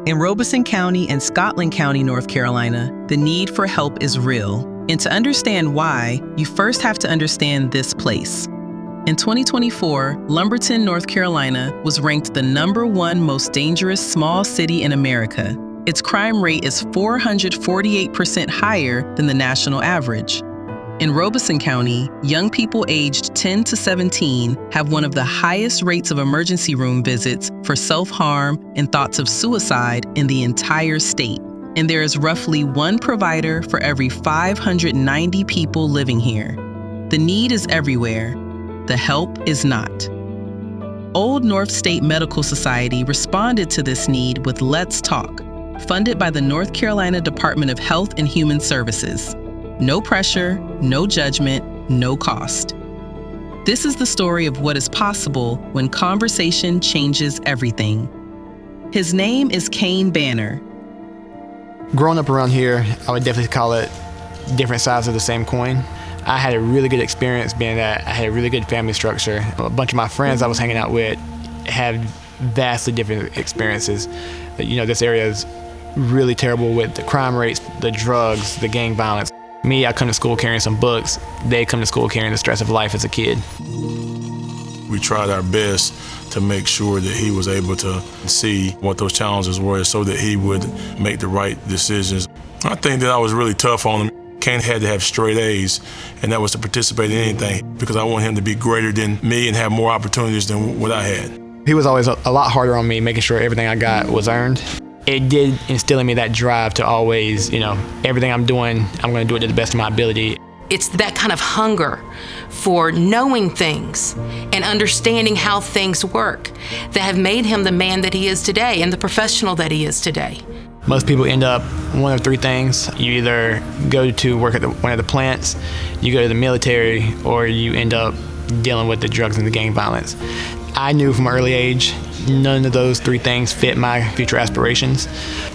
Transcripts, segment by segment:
In Robeson County and Scotland County, North Carolina, the need for help is real. And to understand why, you first have to understand this place. In 2024, Lumberton, North Carolina was ranked the #1 most dangerous small city in America. Its crime rate is 448% higher than the national average. In Robeson County, young people aged 10 to 17 have one of the highest rates of emergency room visits for self-harm and thoughts of suicide in the entire state. And there is roughly one provider for every 590 people living here. The need is everywhere. The help is not. Old North State Medical Society responded to this need with Let's Talk, funded by the North Carolina Department of Health and Human Services. No pressure, no judgment, no cost. This is the story of what is possible when conversation changes everything. His name is Kane Banner. Growing up around here, I would definitely call it different sides of the same coin. I had a really good experience being that I had a really good family structure. A bunch of my friends I was hanging out with had vastly different experiences. This area is really terrible with the crime rates, the drugs, the gang violence. Me, I come to school carrying some books. They come to school carrying the stress of life as a kid. We tried our best to make sure that he was able to see what those challenges were so that he would make the right decisions. I think that I was really tough on him. Kane had to have straight A's, and that was to participate in anything because I want him to be greater than me and have more opportunities than what I had. He was always a lot harder on me, making sure everything I got was earned. It did instill in me that drive to always, everything I'm doing, I'm going to do it to the best of my ability. It's that kind of hunger for knowing things and understanding how things work that have made him the man that he is today and the professional that he is today. Most people end up one of three things. You either go to work at one of the plants, you go to the military, or you end up dealing with the drugs and the gang violence. I knew from an early age none of those three things fit my future aspirations.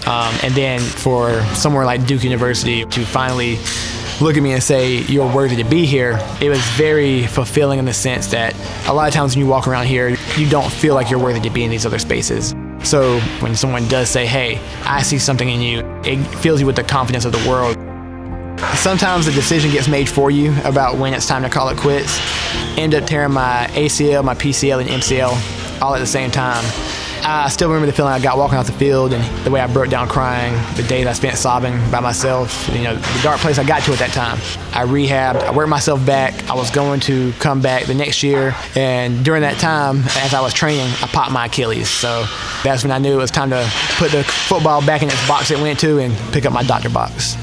And then for somewhere like Duke University to finally look at me and say, you're worthy to be here, it was very fulfilling in the sense that a lot of times when you walk around here, you don't feel like you're worthy to be in these other spaces. So when someone does say, hey, I see something in you, it fills you with the confidence of the world. Sometimes the decision gets made for you about when it's time to call it quits. Ended up tearing my ACL, my PCL, and MCL all at the same time. I still remember the feeling I got walking off the field and the way I broke down crying, the days I spent sobbing by myself, the dark place I got to at that time. I rehabbed, I worked myself back. I was going to come back the next year, and during that time, as I was training, I popped my Achilles. So that's when I knew it was time to put the football back in its box it went to and pick up my doctor box.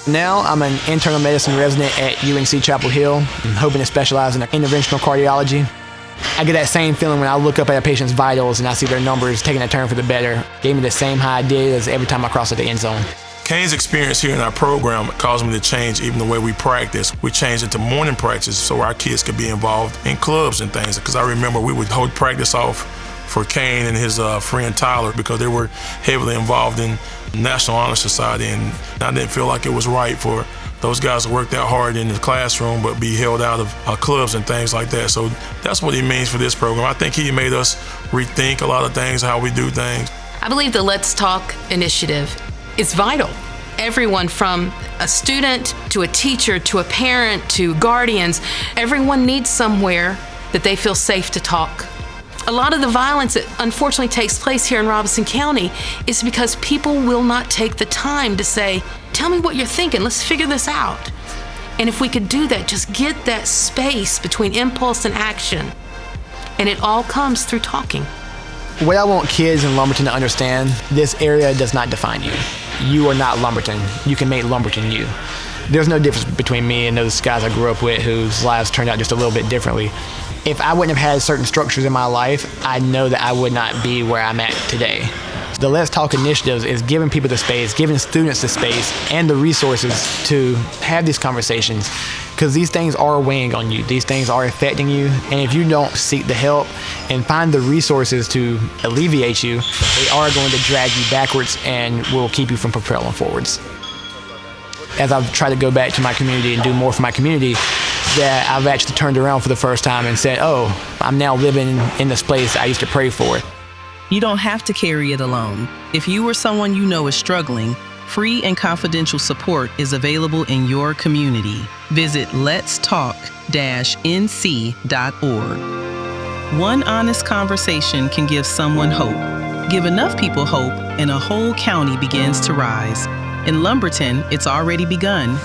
Now I'm an internal medicine resident at UNC Chapel Hill. I'm hoping to specialize in interventional cardiology. I get that same feeling when I look up at a patient's vitals and I see their numbers taking a turn for the better. Gave me the same high I did as every time I crossed at the end zone. Kane's experience here in our program caused me to change even the way we practice. We changed it to morning practice so our kids could be involved in clubs and things. Because I remember we would hold practice off for Kane and his friend Tyler because they were heavily involved in National Honor Society, and I didn't feel like it was right for those guys to work that hard in the classroom but be held out of clubs and things like that. So that's what he means for this program. I think he made us rethink a lot of things, how we do things. I believe the Let's Talk initiative is vital. Everyone from a student to a teacher to a parent to guardians, everyone needs somewhere that they feel safe to talk. A lot of the violence that unfortunately takes place here in Robeson County is because people will not take the time to say, tell me what you're thinking, let's figure this out. And if we could do that, just get that space between impulse and action. And it all comes through talking. What I want kids in Lumberton to understand, this area does not define you. You are not Lumberton. You can make Lumberton you. There's no difference between me and those guys I grew up with whose lives turned out just a little bit differently. If I wouldn't have had certain structures in my life, I know that I would not be where I'm at today. The Let's Talk initiatives is giving people the space, giving students the space and the resources to have these conversations, because these things are weighing on you. These things are affecting you. And if you don't seek the help and find the resources to alleviate you, they are going to drag you backwards and will keep you from propelling forwards. As I've tried to go back to my community and do more for my community, that I've actually turned around for the first time and said, oh, I'm now living in this place I used to pray for. You don't have to carry it alone. If you or someone you know is struggling, free and confidential support is available in your community. Visit letstalk-nc.org. One honest conversation can give someone hope. Give enough people hope, and a whole county begins to rise. In Lumberton, it's already begun.